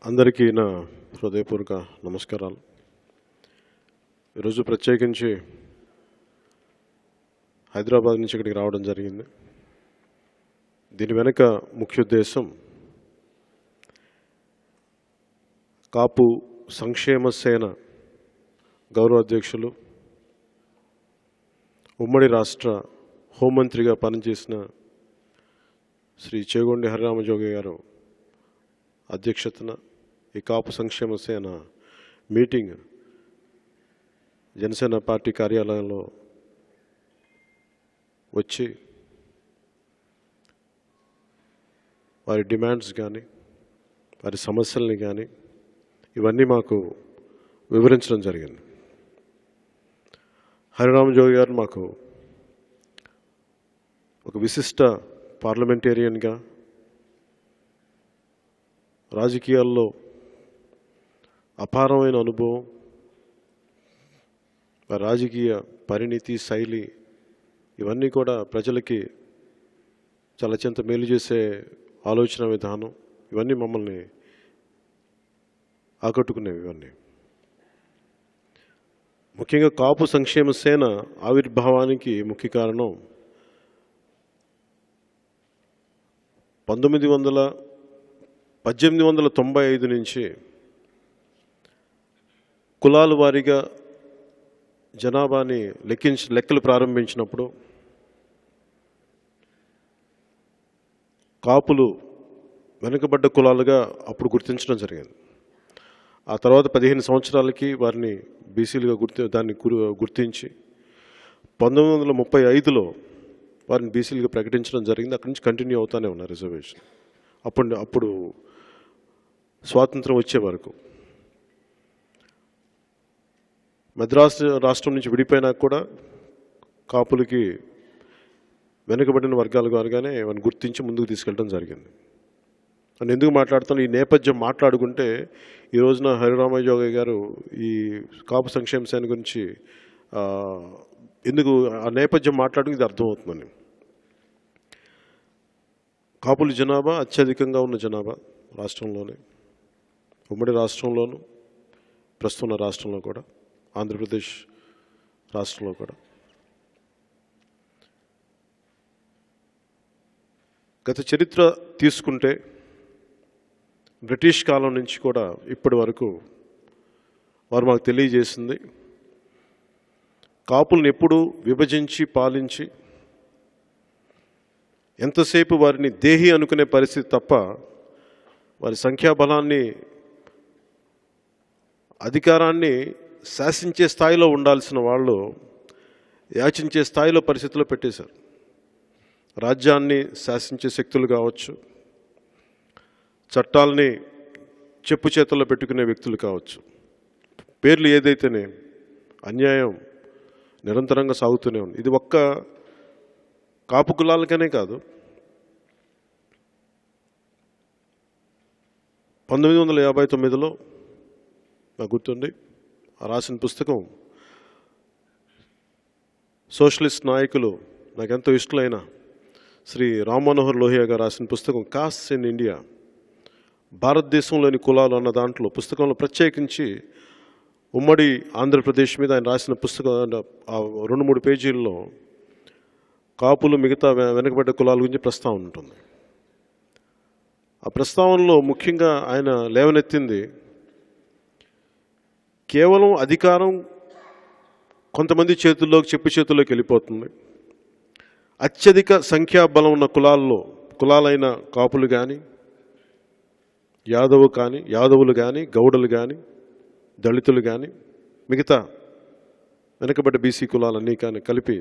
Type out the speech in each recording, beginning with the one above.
అందరికీ నా హృదయపూర్వక నమస్కారాలు. ఈరోజు ప్రత్యేకించి హైదరాబాద్ నుంచి ఇక్కడికి రావడం జరిగింది. దీని వెనుక ముఖ్య ఉద్దేశం కాపు సంక్షేమ సేన గౌరవ అధ్యక్షులు, ఉమ్మడి రాష్ట్ర హోంమంత్రిగా పనిచేసిన శ్రీ చేగొండి హరిరామజోగి గారు అధ్యక్షతన ఈ కాపు సంక్షేమ సేన మీటింగ్ జనసేన పార్టీ కార్యాలయంలో వచ్చి వారి డిమాండ్స్ కానీ వారి సమస్యల్ని కానీ ఇవన్నీ మాకు వివరించడం జరిగింది. హరిరామజోగి గారు మాకు ఒక విశిష్ట పార్లమెంటేరియన్గా, రాజకీయాల్లో అపారమైన అనుభవం, రాజకీయ పరిణితి, శైలి ఇవన్నీ కూడా ప్రజలకి చాలా అత్యంత మేలు చేసే ఆలోచన విధానం ఇవన్నీ మమ్మల్ని ఆకట్టుకునేవి. ఇవన్నీ ముఖ్యంగా కాపు సంక్షేమ సేన ఆవిర్భావానికి ముఖ్య కారణం 1895 నుంచి కులాల వారీగా జనాభాని లెక్కలు ప్రారంభించినప్పుడు కాపులు వెనుకబడ్డ కులాలుగా అప్పుడు గుర్తించడం జరిగింది. ఆ తర్వాత 15 సంవత్సరాలకి వారిని బీసీలుగా గుర్తించి 1935లో వారిని బీసీలుగా ప్రకటించడం జరిగింది. అక్కడి నుంచి కంటిన్యూ అవుతానే ఉన్నారు రిజర్వేషన్. అప్పుడు స్వాతంత్రం వచ్చే వరకు. మద్రాసు రాష్ట్రం నుంచి విడిపోయినా కూడా కాపులకి వెనుకబడిన వర్గాలు గారుగానే వారిని గుర్తించి ముందుకు తీసుకెళ్ళడం జరిగింది. అని ఎందుకు మాట్లాడుతాను, ఈ నేపథ్యం మాట్లాడుకుంటే ఈ రోజున హరిరామజోగి గారు ఈ కాపు సంక్షేమ సేన గురించి ఎందుకు ఆ నేపథ్యం మాట్లాడుకు ఇది అర్థమవుతుందని. కాపుల జనాభా అత్యధికంగా ఉన్న జనాభా రాష్ట్రంలోనే, ఉమ్మడి రాష్ట్రంలోనూ, ప్రస్తుత రాష్ట్రంలో కూడా, ఆంధ్రప్రదేశ్ రాష్ట్రంలో కూడా. గత చరిత్ర తీసుకుంటే బ్రిటిష్ కాలం నుంచి కూడా ఇప్పటి వరకు వారు మాకు తెలియజేసింది, కాపులను ఎప్పుడూ విభజించి పాలించి ఎంతసేపు వారిని దేహి అనుకునే పరిస్థితి తప్ప వారి సంఖ్యాబలాన్ని, అధికారాన్ని శాసించే స్థాయిలో ఉండాల్సిన వాళ్ళు యాచించే స్థాయిలో పరిస్థితుల్లో పెట్టేశారు. రాజ్యాన్ని శాసించే శక్తులు కావచ్చు, చట్టాలని చెప్పు చేతుల్లో పెట్టుకునే వ్యక్తులు కావచ్చు, పేర్లు ఏదైతేనే అన్యాయం నిరంతరంగా సాగుతూనే ఉంది. ఇది ఒక్క కాపు కులాలకనే కాదు, 1959లో నాకు గుర్తుంది రాసిన పుస్తకం, సోషలిస్ట్ నాయకులు నాకెంతో ఇష్టమైన శ్రీ రామ్ మనోహర్ లోహియా గారు రాసిన పుస్తకం కాస్ట్ ఇన్ ఇండియా, భారతదేశంలోని కులాలు అన్న దాంట్లో పుస్తకంలో ప్రత్యేకించి ఉమ్మడి ఆంధ్రప్రదేశ్ మీద ఆయన రాసిన పుస్తకం 2-3 పేజీల్లో కాపులు మిగతా వెనుకబడ్డ కులాల గురించి ప్రస్తావన ఉంటుంది. ఆ ప్రస్తావనలో ముఖ్యంగా ఆయన లేవనెత్తింది కేవలం అధికారం కొంతమంది చెప్పు చేతుల్లోకి వెళ్ళిపోతుంది. అత్యధిక సంఖ్యాబలం ఉన్న కులాలైన కాపులు కానీ, యాదవులు కానీ, గౌడలు కానీ, దళితులు కానీ, మిగతా వెనుకబడ్డ బీసీ కులాలన్నీ కానీ కలిపి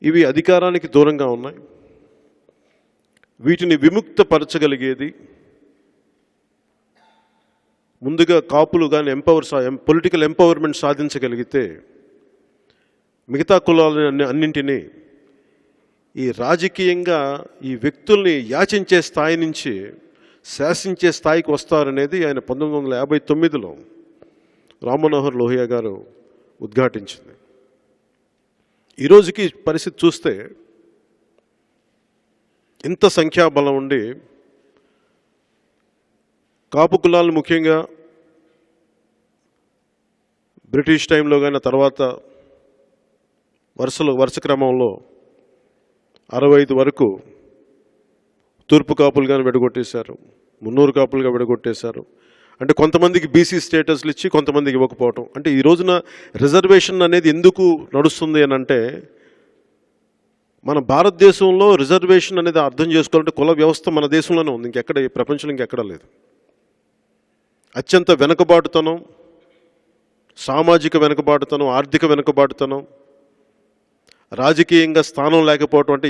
ఇవి అధికారానికి దూరంగా ఉన్నాయి. వీటిని విముక్తపరచగలిగేది ముందుగా కాపులు కానీ పొలిటికల్ ఎంపవర్మెంట్ సాధించగలిగితే మిగతా కులాలని అన్నింటినీ ఈ రాజకీయంగా ఈ వ్యక్తుల్ని యాచించే స్థాయి నుంచి శాసించే స్థాయికి వస్తారనేది ఆయన 1959లో రామ్ మనోహర్ లోహియా గారు ఉద్ఘాటించింది. ఈరోజుకి పరిస్థితి చూస్తే ఇంత సంఖ్యాబలం ఉండి కాపు కులాలు ముఖ్యంగా బ్రిటిష్ టైంలో కానీ తర్వాత వరుస క్రమంలో 65 వరకు తూర్పు కాపులుగా విడగొట్టేశారు, మున్నూరు కాపులుగా విడగొట్టేశారు. అంటే కొంతమందికి బీసీ స్టేటస్లు ఇచ్చి కొంతమందికి ఇవ్వకపోవటం. అంటే ఈ రోజున రిజర్వేషన్ అనేది ఎందుకు నడుస్తుంది అని అంటే, మన భారతదేశంలో రిజర్వేషన్ అనేది అర్థం చేసుకోవాలంటే కుల వ్యవస్థ మన దేశంలోనే ఉంది, ఇంకెక్కడ ప్రపంచంలో ఇంకెక్కడా లేదు. అత్యంత వెనుకబాటుతనం, సామాజిక వెనుకబాటుతనం, ఆర్థిక వెనుకబాటుతనం, రాజకీయంగా స్థానం లేకపోవటం. అంటే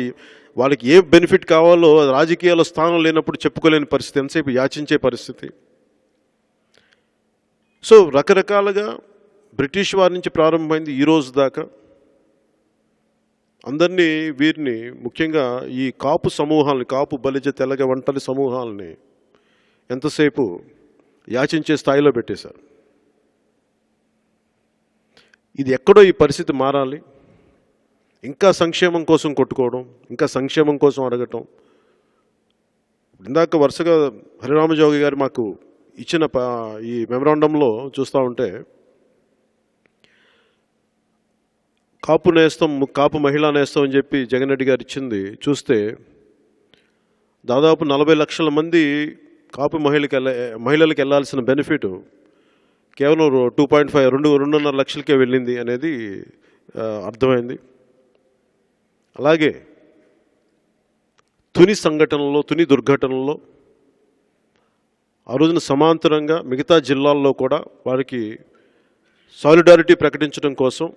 వాళ్ళకి ఏ బెనిఫిట్ కావాలో రాజకీయాల్లో స్థానం లేనప్పుడు చెప్పుకోలేని పరిస్థితి, ఎంతసేపు యాచించే పరిస్థితి. సో రకరకాలుగా బ్రిటిష్ వారి నుంచి ప్రారంభమైంది ఈ రోజు దాకా అందరినీ వీరిని ముఖ్యంగా ఈ కాపు సమూహాలని, కాపు బలిజ తెలగ వంటలి సమూహాలని ఎంతసేపు యాచించే స్థాయిలో పెట్టేశారు. ఇది ఎక్కడో ఈ పరిస్థితి మారాలి. ఇంకా సంక్షేమం కోసం కొట్టుకోవడం, ఇంకా సంక్షేమం కోసం అడగటం. ఇందాక వరుసగా హరిరామజోగి గారు మాకు ఇచ్చిన ఈ మెమరాండంలో చూస్తూ ఉంటే కాపు నేస్తం, కాపు మహిళా నేస్తం అని చెప్పి జగన్ రెడ్డి గారు ఇచ్చింది చూస్తే దాదాపు 40 లక్షల మంది కాపు మహిళలకు వెళ్ళాల్సిన బెనిఫిట్ కేవలం 2.5 లక్షలకే వెళ్ళింది అనేది అర్థమైంది. అలాగే తుని దుర్ఘటనలో ఆ రోజున సమాంతరంగా మిగతా జిల్లాల్లో కూడా వారికి సాలిడారిటీ ప్రకటించడం కోసం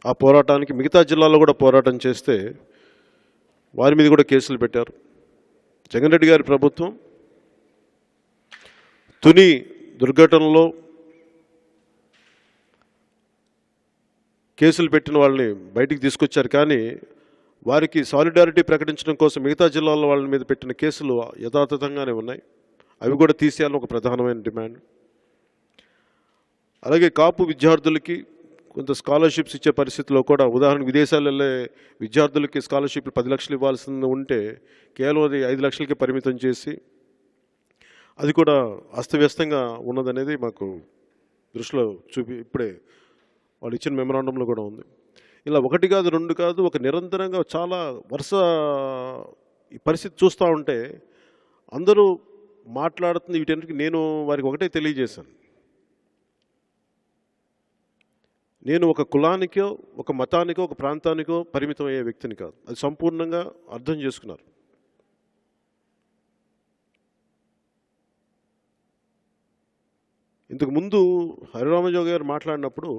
ఆ పోరాటానికి మిగతా జిల్లాల్లో కూడా పోరాటం చేస్తే వారి మీద కూడా కేసులు పెట్టారు. జగన్ రెడ్డి గారి ప్రభుత్వం తుని దుర్ఘటనలో కేసులు పెట్టిన వాళ్ళని బయటికి తీసుకొచ్చారు, కానీ వారికి సాలిడారిటీ ప్రకటించడం కోసం మిగతా జిల్లాల వాళ్ళ మీద పెట్టిన కేసులు యథాతథంగానే ఉన్నాయి. అవి కూడా తీసేయాలని ఒక ప్రధానమైన డిమాండ్. అలాగే కాపు విద్యార్థులకి కొంత స్కాలర్షిప్స్ ఇచ్చే పరిస్థితిలో కూడా, ఉదాహరణకు విదేశాలు వెళ్ళే విద్యార్థులకి స్కాలర్షిప్లు 10 లక్షలు ఇవ్వాల్సింది ఉంటే కేవలం అది 5 లక్షలకి పరిమితం చేసి అది కూడా అస్తవ్యస్తంగా ఉన్నదనేది మాకు దృష్టిలో ఇప్పుడే వాళ్ళు ఇచ్చిన మెమరాండంలో కూడా ఉంది. ఇలా 1 కాదు 2 కాదు, ఒక నిరంతరంగా చాలా వరుస ఈ పరిస్థితి చూస్తూ ఉంటే అందరూ మాట్లాడుతుంది వీటన్నిటికీ నేను వారికి ఒకటే తెలియజేశాను. నేను ఒక కులానికో, ఒక మతానికో, ఒక ప్రాంతానికో పరిమితం అయ్యే వ్యక్తిని కాదు. అది సంపూర్ణంగా అర్థం చేసుకున్నారు. ఇంతకుముందు హరిరామజోగి గారు మాట్లాడినప్పుడు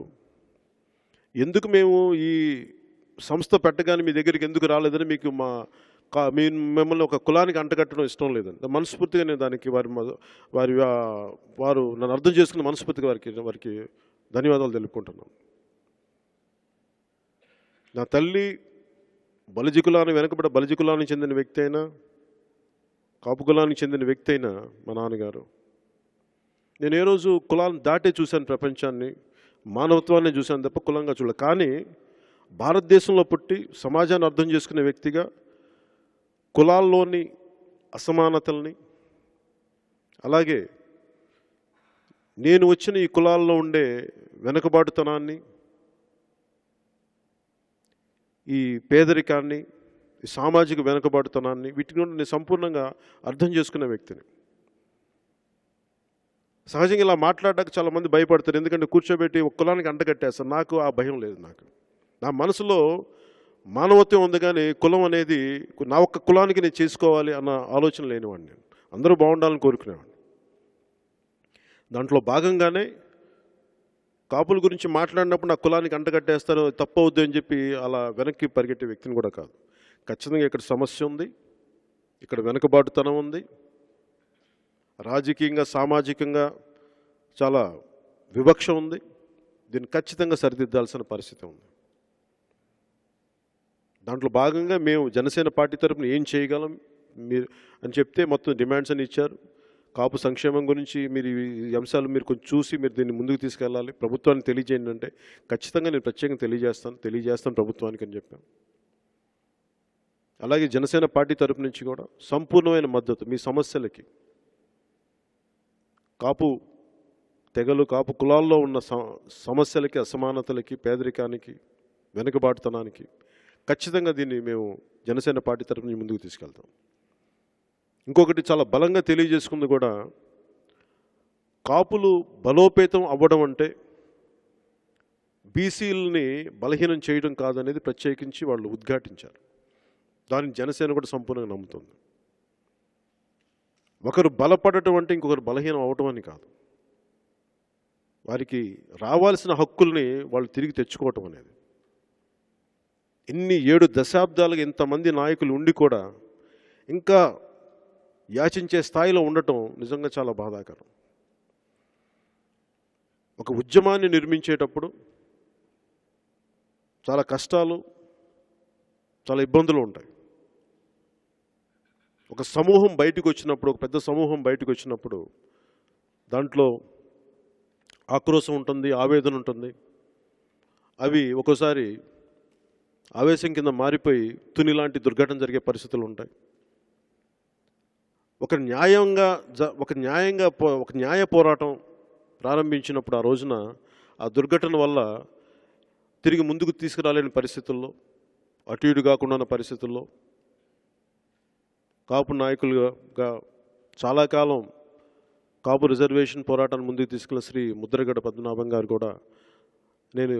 ఎందుకు మేము ఈ సంస్థ పెట్టగానే మీ దగ్గరికి ఎందుకు రాలేదని, మీకు మిమ్మల్ని ఒక కులానికి అంటగట్టడం ఇష్టం లేదని మనస్ఫూర్తిగా నేను దానికి వారు నన్ను అర్థం చేసుకున్న మనస్ఫూర్తిగా వారికి ధన్యవాదాలు తెలుపుకుంటున్నాను. నా తల్లి బలిజ కులాన్ని వెనకబడ్డ బలిజ కులానికి చెందిన వ్యక్తి అయినా, కాపు కులానికి చెందిన వ్యక్తి అయినా మా నాన్నగారు, నేను ఏ రోజు కులాన్ని దాటే చూశాను, ప్రపంచాన్ని, మానవత్వాన్ని చూశాను తప్ప కులంగా చూడలే. కానీ భారతదేశంలో పుట్టి సమాజాన్ని అర్థం చేసుకునే వ్యక్తిగా కులాల్లోని అసమానతల్ని, అలాగే నేను వచ్చిన ఈ కులాల్లో ఉండే వెనుకబాటుతనాన్ని, ఈ పేదరికాన్ని, ఈ సామాజిక వెనుకబాటుతనాన్ని, వీటిని నేను సంపూర్ణంగా అర్థం చేసుకునే వ్యక్తిని. సహజంగా ఇలా మాట్లాడడానికి చాలామంది భయపడతారు, ఎందుకంటే కూర్చోబెట్టి ఒక కులానికి అంటగట్టేస్తారు. నాకు ఆ భయం లేదు. నా మనసులో మానవత్వం ఉంది, కానీ కులం అనేది నా ఒక్క కులానికి నేను చేసుకోవాలి అన్న ఆలోచన లేనివాడిని. నేను అందరూ బాగుండాలని కోరుకునేవాడిని. దాంట్లో భాగంగానే కాపుల గురించి మాట్లాడినప్పుడు నా కులానికి అంటగట్టేస్తాను, తప్పవుద్దు అని చెప్పి అలా వెనక్కి పరిగెట్టే వ్యక్తిని కూడా కాదు. ఖచ్చితంగా ఇక్కడ సమస్య ఉంది, ఇక్కడ వెనుకబాటుతనం ఉంది, రాజకీయంగా సామాజికంగా చాలా వివక్ష ఉంది. దీన్ని ఖచ్చితంగా సరిదిద్దాల్సిన పరిస్థితి ఉంది. దాంట్లో భాగంగా మేము జనసేన పార్టీ తరపున ఏం చేయగలం మీరు అని చెప్తే మొత్తం డిమాండ్స్ అని ఇచ్చారు. కాపు సంక్షేమం గురించి మీరు ఈ అంశాలు మీరు కొంచెం చూసి మీరు దీన్ని ముందుకు తీసుకెళ్ళాలి, ప్రభుత్వానికి తెలియజేయండి అంటే ఖచ్చితంగా నేను ప్రత్యేకంగా తెలియజేస్తాను ప్రభుత్వానికి అని చెప్పాను. అలాగే జనసేన పార్టీ తరపు నుంచి కూడా సంపూర్ణమైన మద్దతు మీ సమస్యలకి కాపు తెగలు కాపు కులాల్లో ఉన్న సమస్యలకి, అసమానతలకి, పేదరికానికి, వెనుకబాటుతనానికి ఖచ్చితంగా దీన్ని మేము జనసేన పార్టీ తరఫు నుంచి ముందుకు తీసుకెళ్తాం. ఇంకొకటి చాలా బలంగా తెలియజేసుకుంది కూడా, కాపులు బలోపేతం అవ్వడం అంటే బీసీలని బలహీనం చేయడం కాదనేది ప్రత్యేకించి వాళ్ళు ఉద్ఘాటించారు. దాన్ని జనసేన కూడా సంపూర్ణంగా నమ్ముతుంది. ఒకరు బలపడటం అంటే ఇంకొకరు బలహీనం అవ్వటం అని కాదు, వారికి రావాల్సిన హక్కుల్ని వాళ్ళు తిరిగి తెచ్చుకోవటం అనేది. ఇన్ని 7 దశాబ్దాలుగా ఇంతమంది నాయకులు ఉండి కూడా ఇంకా యాచించే స్థాయిలో ఉండటం నిజంగా చాలా బాధాకరం. ఒక ఉద్యమాన్ని నిర్మించేటప్పుడు చాలా కష్టాలు, చాలా ఇబ్బందులు ఉంటాయి. ఒక సమూహం బయటకు వచ్చినప్పుడు, ఒక పెద్ద సమూహం బయటకు వచ్చినప్పుడు దాంట్లో ఆక్రోశం ఉంటుంది, ఆవేదన ఉంటుంది. అవి ఒక్కోసారి ఆవేశం కింద మారిపోయి తుని లాంటి దుర్ఘటన జరిగే పరిస్థితులు ఉంటాయి. ఒక న్యాయ పోరాటం ప్రారంభించినప్పుడు ఆ రోజున ఆ దుర్ఘటన వల్ల తిరిగి ముందుకు తీసుకురాలేని పరిస్థితుల్లో, అటు ఇటు కాకుండా ఉన్న పరిస్థితుల్లో కాపు నాయకులుగా చాలా కాలం కాపు రిజర్వేషన్ పోరాటాన్ని ముందుకు తీసుకెళ్లిన శ్రీ ముద్రగడ పద్మనాభం గారు కూడా నేను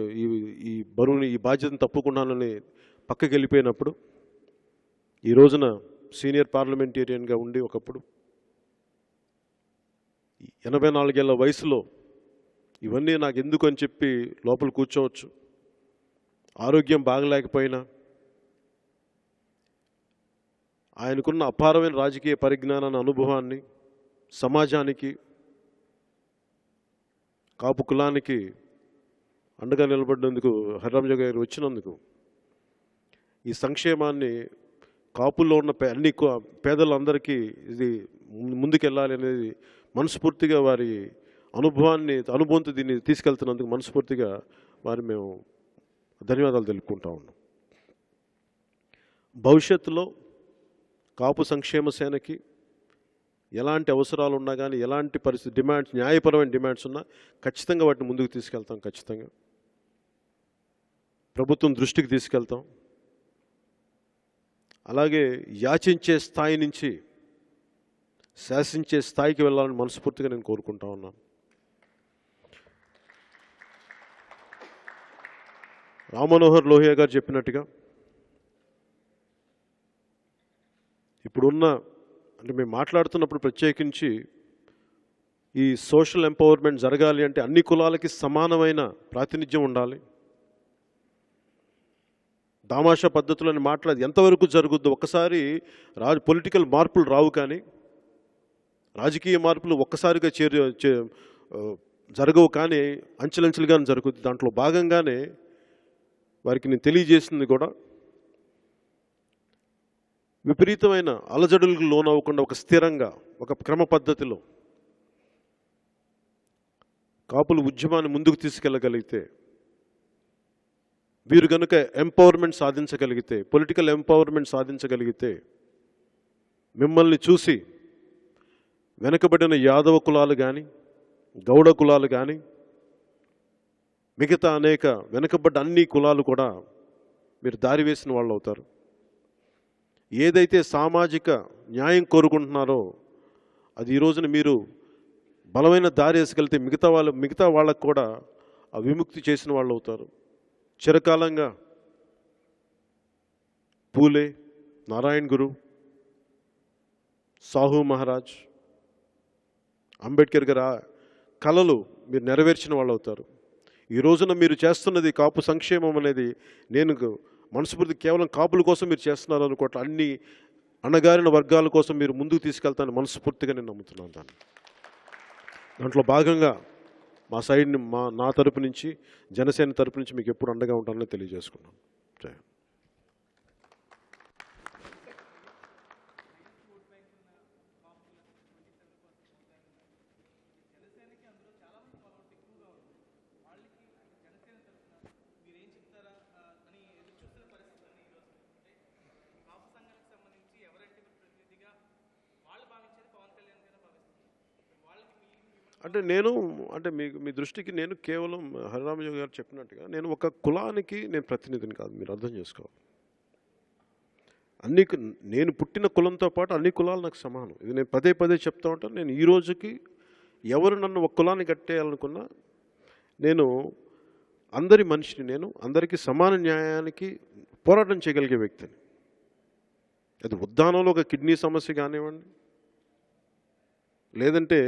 ఈ బరువుని, ఈ బాధ్యతను తప్పుకున్నానని పక్కకి వెళ్ళిపోయినప్పుడు, ఈ రోజున సీనియర్ పార్లమెంటేరియన్గా ఉండి ఒకప్పుడు 84 ఏళ్ల వయసులో ఇవన్నీ నాకు ఎందుకు అని చెప్పి లోపల కూర్చోవచ్చు. ఆరోగ్యం బాగలేకపోయినా ఆయనకున్న అపారమైన రాజకీయ పరిజ్ఞానాన్ని, అనుభవాన్ని సమాజానికి, కాపు కులానికి అండగా నిలబడినందుకు, హరిరామజ గారు వచ్చినందుకు, ఈ సంక్షేమాన్ని కాపుల్లో ఉన్న అన్ని పేదలందరికీ ఇది ముందుకెళ్ళాలి అనేది మనస్ఫూర్తిగా వారి అనుభవంతో దీన్ని తీసుకెళ్తున్నందుకు మనస్ఫూర్తిగా వారి మేము ధన్యవాదాలు తెలుపుకుంటా ఉన్నాం. భవిష్యత్తులో కాపు సంక్షేమ సేనకి ఎలాంటి అవసరాలు ఉన్నా కానీ, ఎలాంటి పరిస్థితి డిమాండ్స్, న్యాయపరమైన డిమాండ్స్ ఉన్నా ఖచ్చితంగా వాటిని ముందుకు తీసుకెళ్తాం. ఖచ్చితంగా ప్రభుత్వం దృష్టికి తీసుకెళ్తాం. అలాగే యాచించే స్థాయి నుంచి శాసించే స్థాయికి వెళ్ళాలని మనస్ఫూర్తిగా నేను కోరుకుంటా ఉన్నాను. రామ్మనోహర్ లోహియా గారు చెప్పినట్టుగా ఇప్పుడున్న, అంటే మేము మాట్లాడుతున్నప్పుడు ప్రత్యేకించి ఈ సోషల్ ఎంపవర్మెంట్ జరగాలి అంటే అన్ని కులాలకి సమానమైన ప్రాతినిధ్యం ఉండాలి. దామాషా పద్ధతులని మాట్లాడి ఎంతవరకు జరుగుద్దో, ఒక్కసారి పొలిటికల్ మార్పులు రావు, కానీ రాజకీయ మార్పులు ఒక్కసారిగా జరగవు, కానీ అంచెలంచెలుగానే జరుగుద్ది. దాంట్లో భాగంగానే వారికి నేను తెలియజేసింది కూడా, విపరీతమైన అలజడులకు లోనవ్వకుండా ఒక స్థిరంగా, ఒక క్రమ పద్ధతిలో కాపులు ఉద్యమాన్ని ముందుకు తీసుకెళ్ళగలిగితే, వీరు కనుక ఎంపవర్మెంట్ సాధించగలిగితే, పొలిటికల్ ఎంపవర్మెంట్ సాధించగలిగితే, మిమ్మల్ని చూసి వెనుకబడిన యాదవ కులాలు కానీ, గౌడ కులాలు కానీ, మిగతా అనేక వెనుకబడ్డ అన్ని కులాలు కూడా మీరు దారి వేసిన వాళ్ళు అవుతారు. ఏదైతే సామాజిక న్యాయం కోరుకుంటున్నారో అది ఈ రోజున మీరు బలమైన దారి వేసుకెళ్తే మిగతా వాళ్ళకు కూడా ఆ విముక్తి చేసిన వాళ్ళు అవుతారు. చిరకాలంగా పూలే, నారాయణ్ గురు, సాహు మహారాజ్, అంబేద్కర్ గారు కళలు మీరు నెరవేర్చిన వాళ్ళు అవుతారు. ఈ రోజున మీరు చేస్తున్నది కాపు సంక్షేమం అనేది, నేను మనస్ఫూర్తి కేవలం కాపుల కోసం మీరు చేస్తున్నారు అనుకోవట్లే, అన్ని అణగారిన వర్గాల కోసం మీరు ముందుకు తీసుకెళ్తానని మనస్ఫూర్తిగా నేను నమ్ముతున్నాను. దాంట్లో భాగంగా మా సైడ్ని, నా తరపు నుంచి, జనసేన తరపు నుంచి మీకు ఎప్పుడు అండగా ఉంటానని తెలియజేసుకున్నాను. జై హింద్. అంటే నేను అంటే మీ దృష్టికి నేను కేవలం హరిరామజు గారు చెప్పినట్టుగా నేను ఒక కులానికి నేను ప్రతినిధిని కాదు, మీరు అర్థం చేసుకోవాలి. నేను పుట్టిన కులంతో పాటు అన్ని కులాలు నాకు సమానం. ఇది నేను పదే పదే చెప్తా ఉంటాను. నేను ఈ రోజుకి ఎవరు నన్ను ఒక కులాన్ని కట్టేయాలనుకున్నా నేను అందరి మనిషిని, నేను అందరికీ సమాన న్యాయానికి పోరాటం చేయగలిగే వ్యక్తిని. అది ఉద్దానంలో ఒక కిడ్నీ సమస్య కానివ్వండి, లేదంటే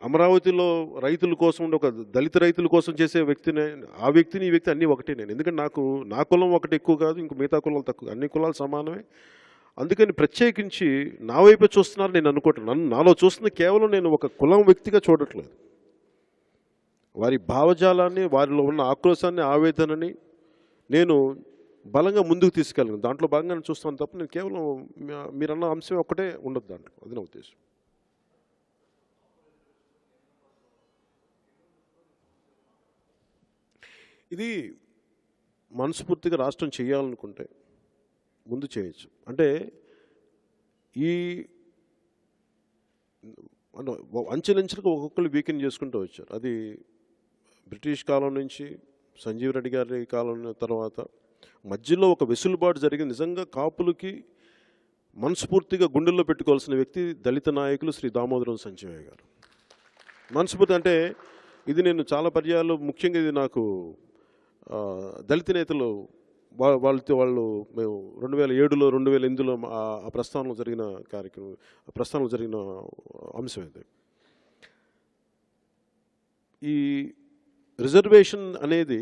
అమరావతిలో రైతుల కోసం ఉండే ఒక దళిత రైతుల కోసం చేసే వ్యక్తిని, ఆ వ్యక్తిని ఈ వ్యక్తి అన్నీ ఒకటే నేను. ఎందుకంటే నా కులం ఒకటి ఎక్కువ కాదు, ఇంకో మిగతా కులాలు తక్కువ, అన్ని కులాలు సమానమే. అందుకని ప్రత్యేకించి నా వైపే చూస్తున్నారు నేను అనుకోవట్లేదు. నాలో చూస్తున్న కేవలం నేను ఒక కులం వ్యక్తిగా చూడట్లేదు. వారి భావజాలాన్ని, వారిలో ఉన్న ఆక్రోశాన్ని, ఆవేదనని నేను బలంగా ముందుకు తీసుకెళ్ళను. దాంట్లో భాగంగా నేను చూస్తాను తప్ప నేను కేవలం మీరన్న అంశం ఒక్కటే ఉండదు దాంట్లో. అది నా ఉద్దేశం. ఇది మనస్ఫూర్తిగా రాష్ట్రం చేయాలనుకుంటే ముందు చేయొచ్చు. అంటే ఈ అంచెలంచెలుగా ఒక్కొక్కరు వీకెండ్ చేసుకుంటూ వచ్చారు. అది బ్రిటిష్ కాలం నుంచి సంజీవ్ రెడ్డి గారి కాలం తర్వాత మధ్యలో ఒక వెసులుబాటు జరిగింది. నిజంగా కాపులకి మనస్ఫూర్తిగా గుండెల్లో పెట్టుకోవాల్సిన వ్యక్తి దళిత నాయకులు శ్రీ దామోదరం సంజీవయ్య గారు. మనస్ఫూర్తి అంటే ఇది నేను చాలా పర్యాలు, ముఖ్యంగా ఇది నాకు దళిత నేతలు వాళ్ళు మేము 2007లో 2008లో ఆ ప్రస్థానంలో జరిగిన కార్యక్రమం, ప్రస్థానంలో జరిగిన అంశం ఇది. ఈ రిజర్వేషన్ అనేది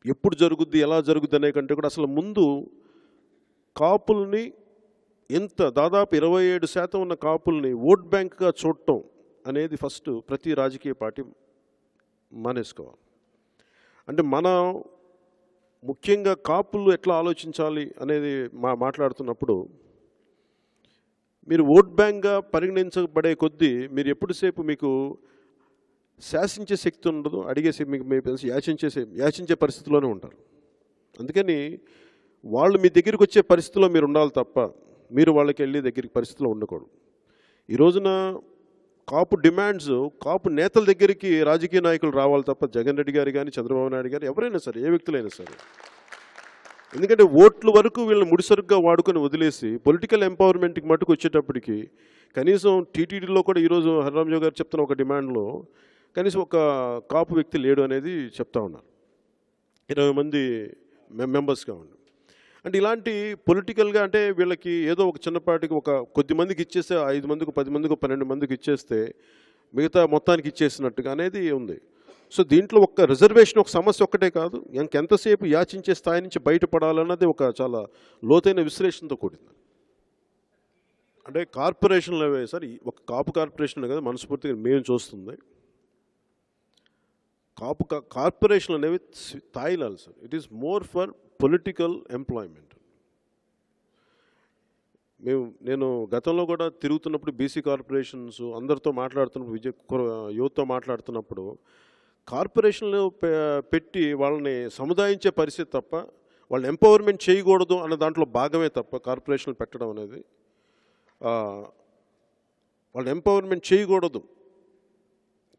ఎప్పుడు జరుగుద్ది, ఎలా జరుగుద్ది అనే కంటే కూడా అసలు ముందు కాపుల్ని దాదాపు 27% ఉన్న కాపుల్ని ఓట్ బ్యాంక్గా చూడటం అనేది ఫస్ట్ ప్రతి రాజకీయ పార్టీ మానేసుకోవాలి. అంటే మనం ముఖ్యంగా కాపులు ఎట్లా ఆలోచించాలి అనేది మాట్లాడుతున్నప్పుడు మీరు ఓట్ బ్యాంక్గా పరిగణించబడే కొద్దీ మీరు ఎప్పుడుసేపు మీకు శాసించే శక్తి ఉండదు, మీకు యాచించే పరిస్థితిలోనే ఉంటారు. అందుకని వాళ్ళు మీ దగ్గరికి వచ్చే పరిస్థితిలో మీరు ఉండాలి తప్ప మీరు వాళ్ళకి వెళ్ళే దగ్గరికి పరిస్థితిలో ఉండకూడదు. ఈ రోజున కాపు డిమాండ్స్, కాపు నేతల దగ్గరికి రాజకీయ నాయకులు రావాలి తప్ప జగన్ రెడ్డి గారు కానీ, చంద్రబాబు నాయుడు గారు, ఎవరైనా సరే, ఏ వ్యక్తులైనా సరే. ఎందుకంటే ఓట్ల వరకు వీళ్ళని ముడిసరుగ్గా వాడుకొని వదిలేసి పొలిటికల్ ఎంపవర్మెంట్కి మటుకు వచ్చేటప్పటికి కనీసం టీటీడీలో కూడా ఈరోజు హరిరామజు గారు చెప్తున్న ఒక డిమాండ్లో కనీసం ఒక కాపు వ్యక్తి లేడు అనేది చెప్తా ఉన్నారు. 20 మంది మెంబర్స్గా ఉండి. అంటే ఇలాంటి పొలిటికల్గా అంటే వీళ్ళకి ఏదో ఒక చిన్నపాటికి ఒక కొద్ది మందికి ఇచ్చేస్తే 5 మందికి 10 మందికి 12 మందికి ఇచ్చేస్తే మిగతా మొత్తానికి ఇచ్చేసినట్టుగా అనేది ఉంది. సో దీంట్లో ఒక రిజర్వేషన్ ఒక సమస్య ఒక్కటే కాదు, ఇంకెంతసేపు యాచించే స్థాయి నుంచి బయటపడాలన్నది ఒక చాలా లోతైన విశ్లేషణతో కూడింది. అంటే కార్పొరేషన్లు అవే సార్, ఒక కాపు కార్పొరేషన్ కదా మనస్ఫూర్తిగా మేము చూస్తుంది. కార్పొరేషన్లు అనేవి స్థాయిలాలు sir. It is more for political employment. నేను గతంలో కూడా తిరుగుతున్నప్పుడు బీసీ కార్పొరేషన్స్ అందరితో మాట్లాడుతున్నప్పుడు, యువతతో మాట్లాడుతున్నప్పుడు కార్పొరేషన్లు పెట్టి వాళ్ళని సముదాయించే పరిస్థితి తప్ప వాళ్ళని ఎంపవర్మెంట్ చేయకూడదు అన్న దాంట్లో భాగమే తప్ప కార్పొరేషన్లు పెట్టడం అనేది వాళ్ళని ఎంపవర్మెంట్ చేయకూడదు,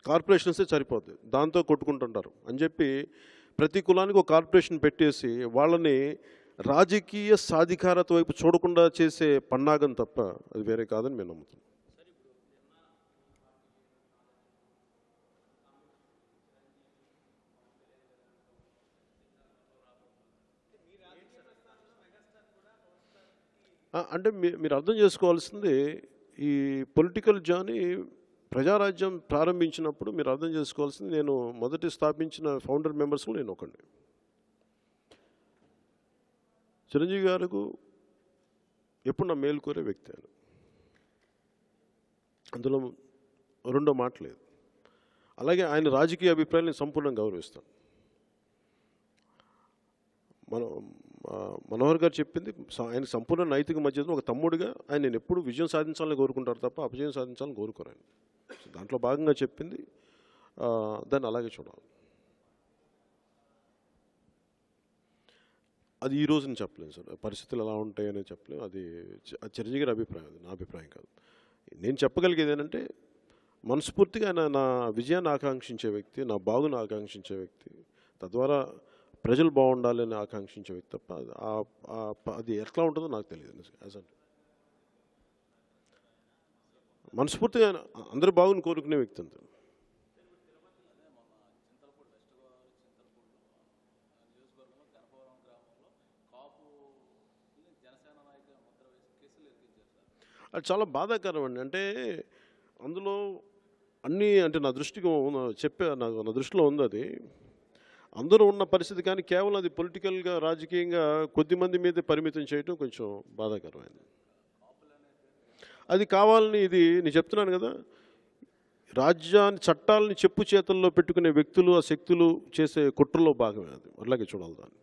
కార్పొరేషన్సే సరిపోద్ది, దాంతో కొట్టుకుంటుంటారు అని చెప్పి ప్రతి కులానికి ఒక కార్పొరేషన్ పెట్టేసి వాళ్ళని రాజకీయ సాధికారత వైపు చూడకుండా చేసే పన్నాగం తప్ప అది వేరే కాదని మేము నమ్ముతున్నాం. అంటే మీరు అర్థం చేసుకోవాల్సింది, ఈ పొలిటికల్ జర్నీ ప్రజారాజ్యం ప్రారంభించినప్పుడు మీరు అర్థం చేసుకోవాల్సింది, నేను మొదటి స్థాపించిన ఫౌండర్ మెంబర్స్లో నేను ఒకడిని. చిరంజీవి గారికి ఎప్పుడు నా మేలు కోరే వ్యక్తి ఆయన, అందులో రెండో మాట లేదు. అలాగే ఆయన రాజకీయ అభిప్రాయాన్ని సంపూర్ణంగా గౌరవిస్తాను. మనోహర్ గారు చెప్పింది ఆయన సంపూర్ణ నైతిక మధ్యలో ఒక తమ్ముడిగా ఆయన నేను ఎప్పుడు విజయం సాధించాలని కోరుకుంటారు తప్ప అపజయం సాధించాలని కోరుకోరు ఆయన. దాంట్లో భాగంగా చెప్పింది, దాన్ని అలాగే చూడాలి. అది ఈ రోజుని చెప్పలేను సార్, పరిస్థితులు ఎలా ఉంటాయనే చెప్పలేము. అది చిరంజీవి గారి అభిప్రాయం, అది నా అభిప్రాయం కాదు. నేను చెప్పగలిగేది ఏంటంటే మనస్ఫూర్తిగా ఆయన నా విజయాన్ని ఆకాంక్షించే వ్యక్తి, నా బాగుని ఆకాంక్షించే వ్యక్తి, తద్వారా ప్రజలు బాగుండాలని ఆకాంక్షించే వ్యక్తి తప్ప అది ఎట్లా ఉంటుందో నాకు తెలియదు. యాజ్ మనస్ఫూర్తిగా అందరూ బాగుని కోరుకునే వ్యక్తి అంతే. అది చాలా బాధాకరం అండి. అంటే అందులో అన్నీ అంటే నా దృష్టికి నా దృష్టిలో ఉంది అది. అందరూ ఉన్న పరిస్థితి కానీ కేవలం అది పొలిటికల్గా రాజకీయంగా కొద్దిమంది మీదే పరిమితం చేయడం కొంచెం బాధాకరమైంది. అది కావాలని ఇది నేను చెప్తున్నాను కదా, రాజ్యాన్ని చట్టాలని చెప్పు చేతల్లో పెట్టుకునే వ్యక్తులు ఆ శక్తులు చేసే కుట్రలో భాగమే అది. అలాగే చూడాలి దాన్ని.